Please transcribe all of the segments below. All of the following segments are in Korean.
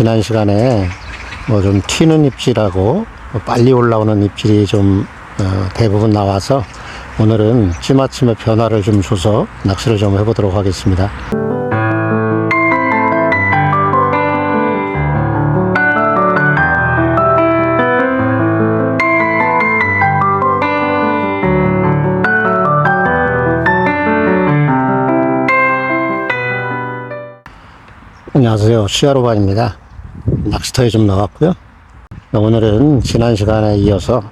지난 시간에 뭐 좀 튀는 입질하고 빨리 올라오는 입질이 좀 대부분 나와서 오늘은 찌마침의 변화를 좀 줘서 낚시를 좀 해보도록 하겠습니다. 안녕하세요, 시아로반입니다. 낚시터에 좀 나왔고요. 오늘은 지난 시간에 이어서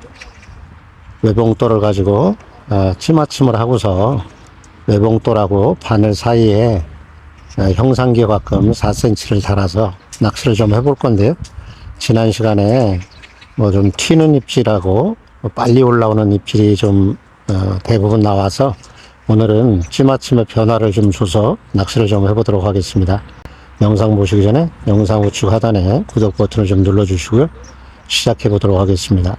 외봉돌을 가지고 찌마침을 하고서 외봉돌하고 바늘 사이에 형상기어가끔 4cm를 달아서 낚시를 좀 해볼 건데요. 지난 시간에 뭐 좀 튀는 입질하고 빨리 올라오는 입질이 좀 대부분 나와서 오늘은 찌마침의 변화를 좀 줘서 낚시를 좀 해보도록 하겠습니다. 영상 보시기 전에 영상 우측 하단에 구독 버튼을 좀 눌러주시고요. 시작해 보도록 하겠습니다.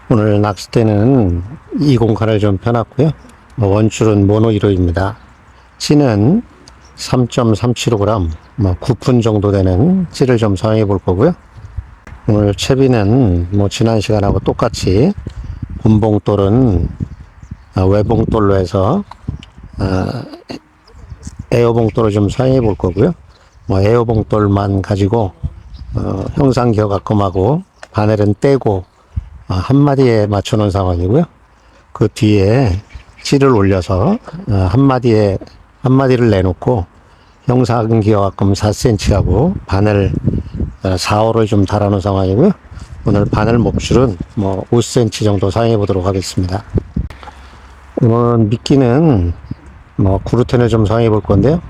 오늘 낚싯대는 20칼을 좀 펴놨고요. 원줄은 모노 1호입니다. 찌는 3.375g, 9푼 정도 되는 찌를 좀 사용해 볼 거고요. 오늘 채비는 뭐 지난 시간하고 똑같이 본봉돌은 외봉돌로 해서 에어봉돌을 좀 사용해 볼 거고요. 에어봉돌만 가지고 형상기어가끔하고 바늘은 떼고 한 마디에 맞춰 놓은 상황이고요. 그 뒤에 찌를 올려서 한 마디를 내놓고 형상기어가끔 4cm하고 바늘 4호를 좀 달아 놓은 상황이고요. 오늘 바늘 몹줄은 5cm 정도 사용해 보도록 하겠습니다. 오늘 미끼는 글루텐을 좀 사용해 볼 건데요.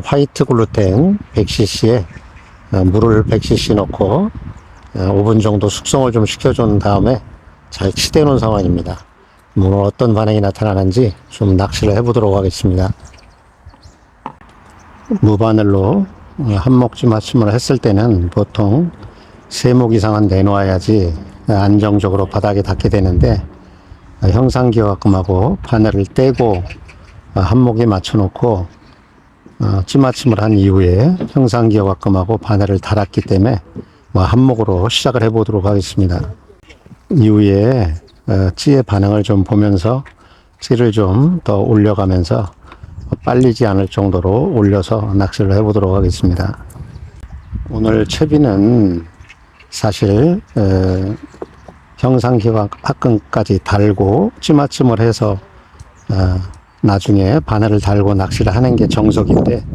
화이트 글루텐 100cc에 물을 100cc 넣고 5분 정도 숙성을 좀 시켜준 다음에 잘 치대 놓은 상황입니다. 오늘 어떤 반응이 나타나는지 좀 낚시를 해보도록 하겠습니다. 무바늘로 한목지 맞춤을 했을 때는 보통 3목 이상은 내놓아야지 안정적으로 바닥에 닿게 되는데, 형상기어가끔하고 바늘을 떼고 한목에 맞춰 놓고 찌마침을 한 이후에 형상기어가끔하고 바늘을 달았기 때문에 한목으로 시작을 해 보도록 하겠습니다. 이후에 찌의 반응을 좀 보면서 찌를 좀 더 올려가면서 빨리지 않을 정도로 올려서 낚시를 해 보도록 하겠습니다. 오늘 채비는 사실 형상기어가끔까지 달고 찌마침을 해서 나중에 바늘을 달고 낚시를 하는 게 정석인데,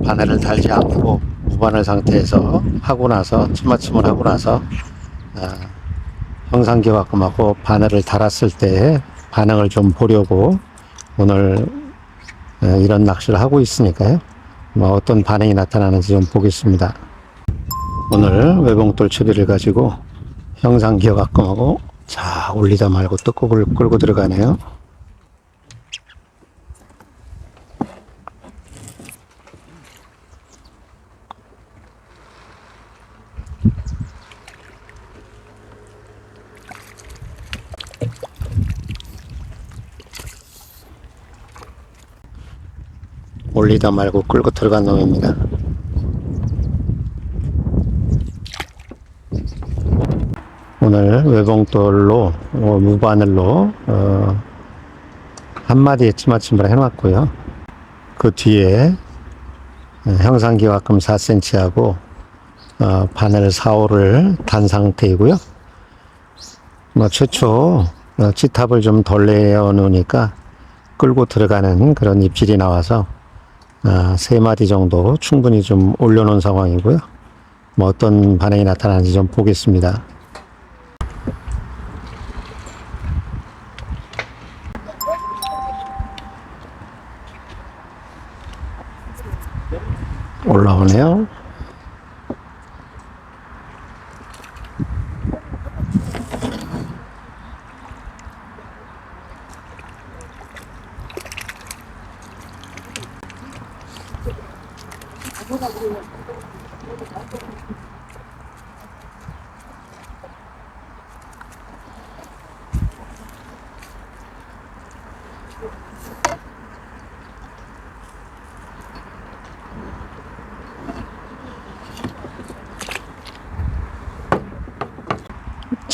바늘을 달지 않고 무바늘 상태에서 하고 나서 찌마침을 하고 나서 형상기어가끔하고 바늘을 달았을 때 반응을 좀 보려고 오늘 이런 낚시를 하고 있으니까요. 어떤 반응이 나타나는지 좀 보겠습니다. 오늘 외봉돌 채비를 가지고 형상기어가끔하고 자, 올리다 말고 떡국을 끌고 들어가네요. 올리다 말고 끌고 들어간 놈입니다. 오늘 외봉돌로 무바늘로 한 마디에 찌마침을 해놨고요. 그 뒤에 형상기어가끔 4cm하고 바늘 4호를 단 상태이고요. 최초 찌탑을 좀 덜 내어 놓으니까 끌고 들어가는 그런 입질이 나와서 3마디 정도 충분히 좀 올려놓은 상황이고요. 어떤 반응이 나타나는지 좀 보겠습니다. 올라오네요.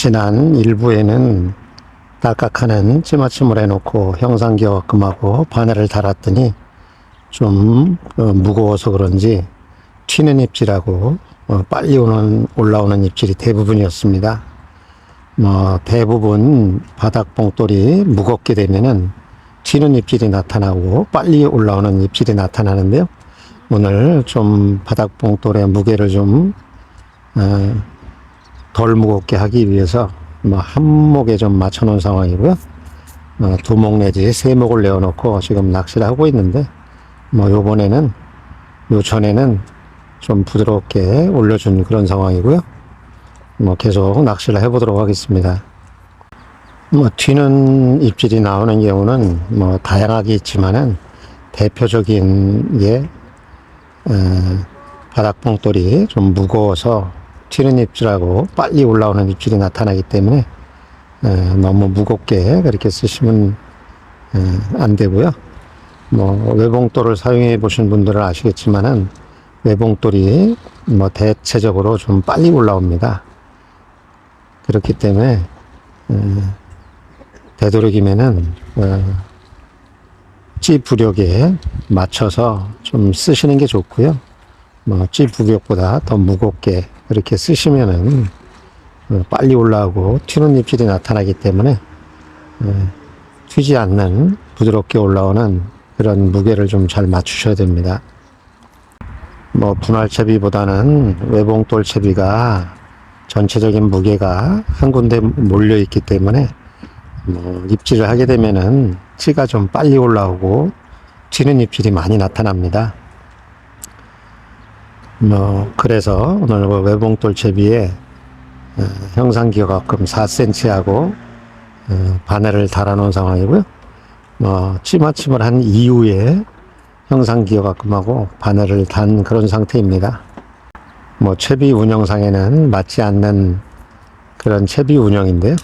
지난 일부에는 딸깍하는 찌마침을 해놓고 형상기어금하고 바늘을 달았더니 좀 무거워서 그런지 튀는 입질하고 빨리 올라오는 입질이 대부분이었습니다. 대부분 바닥봉돌이 무겁게 되면은 튀는 입질이 나타나고 빨리 올라오는 입질이 나타나는데요. 오늘 좀 바닥봉돌의 무게를 좀 덜 무겁게 하기 위해서 한 목에 좀 맞춰 놓은 상황이고요. 두 목 내지 세 목을 내어놓고 지금 낚시를 하고 있는데 요번에는 요 전에는 좀 부드럽게 올려준 그런 상황이고요. 계속 낚시를 해보도록 하겠습니다. 튀는 입질이 나오는 경우는 다양하게 있지만은 대표적인 게 바닥봉돌이 좀 무거워서 튀는 입질하고 빨리 올라오는 입질이 나타나기 때문에 너무 무겁게 그렇게 쓰시면 안 되고요. 외봉돌을 사용해 보신 분들은 아시겠지만은 외봉돌이 대체적으로 좀 빨리 올라옵니다. 그렇기 때문에 되도록이면은 찌 부력에 맞춰서 좀 쓰시는 게 좋고요. 찌 부력보다 더 무겁게 그렇게 쓰시면은 빨리 올라오고 튀는 입질이 나타나기 때문에 튀지 않는 부드럽게 올라오는 그런 무게를 좀 잘 맞추셔야 됩니다. 분할채비보다는 외봉돌채비가 전체적인 무게가 한 군데 몰려 있기 때문에 입질을 하게 되면은 찌가 좀 빨리 올라오고 튀는 입질이 많이 나타납니다. 그래서 오늘 외봉돌채비에 형상기어가끔 4cm 하고 바늘을 달아 놓은 상황이고요. 찌맞춤을 한 이후에 형상기어가끔하고 바늘을 단 그런 상태입니다. 채비 운영상에는 맞지 않는 그런 채비 운영인데요.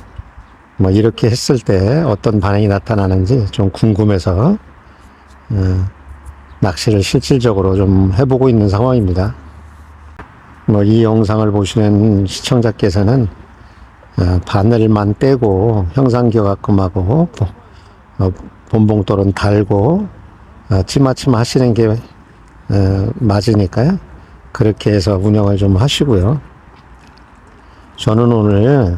이렇게 했을 때 어떤 반응이 나타나는지 좀 궁금해서 낚시를 실질적으로 좀 해보고 있는 상황입니다. 이 영상을 보시는 시청자께서는 바늘만 떼고 형상기어가끔하고 본봉돌은 달고 찌맞춤 하시는 게 맞으니까요. 그렇게 해서 운영을 좀 하시고요. 저는 오늘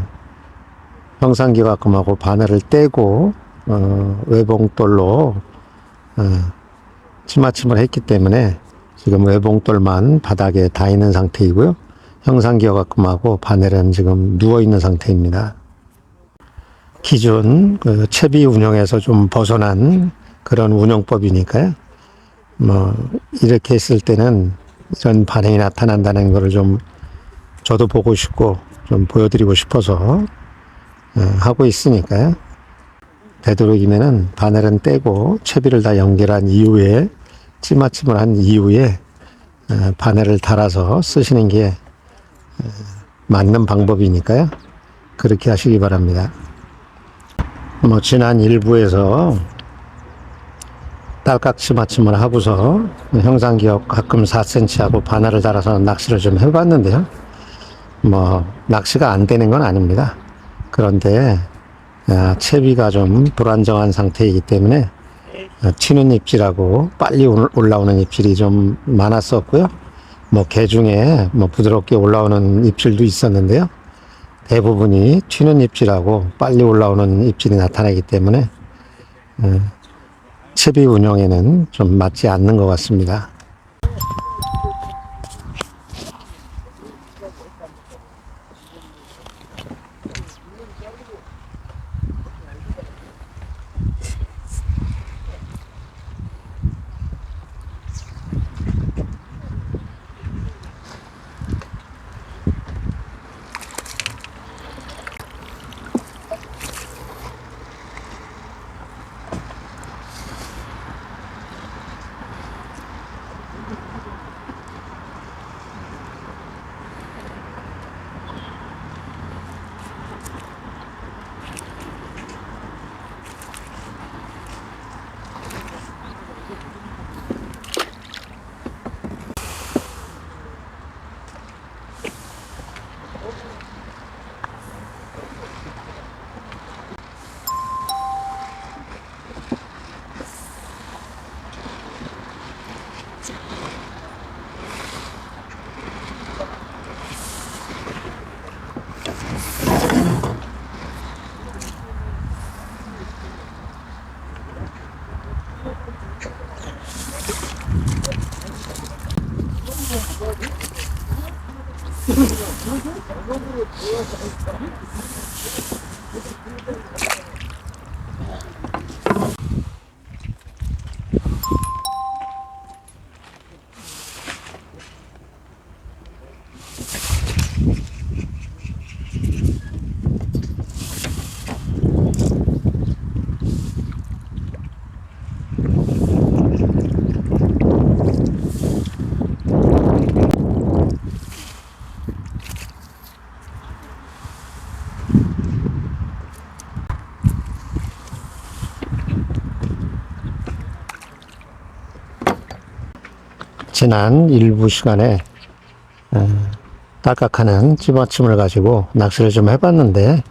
형상기어가끔하고 바늘을 떼고 외봉돌로 찌맞춤을 했기 때문에 지금 외봉돌만 바닥에 닿아 있는 상태이고요. 형상기어가끔하고 바늘은 지금 누워 있는 상태입니다. 기존 채비 운영에서 좀 벗어난 그런 운영법이니까요. 이렇게 했을 때는 이런 반응이 나타난다는 것을 좀 저도 보고 싶고 좀 보여드리고 싶어서 하고 있으니까요. 되도록이면은 바늘은 떼고 채비를 다 연결한 이후에 찌맞춤을 한 이후에 바늘을 달아서 쓰시는 게 맞는 방법이니까요. 그렇게 하시기 바랍니다. 지난 일부에서 딸깍 찌맞춤을 하고서 형상기어 가끔 4cm 하고 바늘을 달아서 낚시를 좀 해봤는데요. 낚시가 안 되는 건 아닙니다. 그런데 채비가 좀 불안정한 상태이기 때문에 튀는 입질하고 빨리 올라오는 입질이 좀 많았었고요. 개 중에 부드럽게 올라오는 입질도 있었는데요. 대부분이 튀는 입질하고 빨리 올라오는 입질이 나타나기 때문에 채비 운영에는 좀 맞지 않는 것 같습니다. 지난 일부 시간에 딸깍하는 찌마침을 가지고 낚시를 좀 해봤는데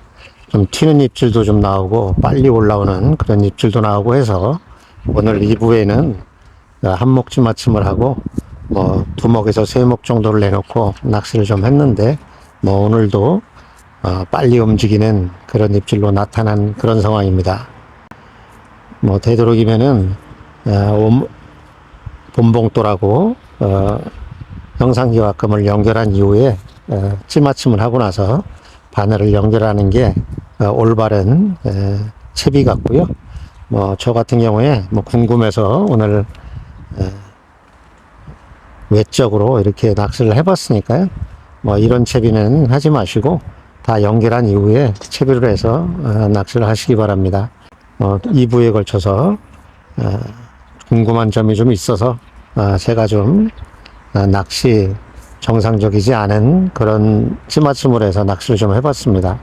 좀 튀는 입질도 좀 나오고 빨리 올라오는 그런 입질도 나오고 해서 오늘 2부에는 한목 찌마침을 하고 뭐 2목에서 3목 정도를 내놓고 낚시를 좀 했는데 뭐 오늘도 빨리 움직이는 그런 입질로 나타난 그런 상황입니다. 뭐 되도록이면은 본봉돌하고 형상기와금을 연결한 이후에 찌마침을 하고 나서 바늘을 연결하는 게 올바른 채비 같고요. 뭐 저 같은 경우에 뭐 궁금해서 오늘 외적으로 이렇게 낚시를 해봤으니까요. 뭐 이런 채비는 하지 마시고 다 연결한 이후에 채비로 해서 낚시를 하시기 바랍니다. 2부에 걸쳐서 궁금한 점이 좀 있어서 제가 좀 낚시 정상적이지 않은 그런 찌맞춤을 해서 낚시를 좀 해봤습니다.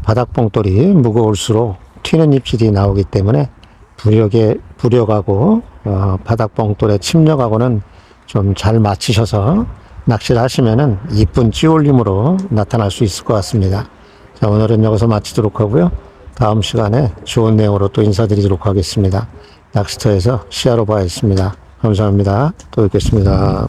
바닥봉돌이 무거울수록 튀는 입질이 나오기 때문에 부력하고 바닥봉돌의 침력하고는 좀 잘 맞추셔서 낚시를 하시면은 이쁜 찌올림으로 나타날 수 있을 것 같습니다. 자, 오늘은 여기서 마치도록 하고요. 다음 시간에 좋은 내용으로 또 인사드리도록 하겠습니다. 낚시터에서 시야로 봐야겠습니다. 감사합니다. 또 뵙겠습니다.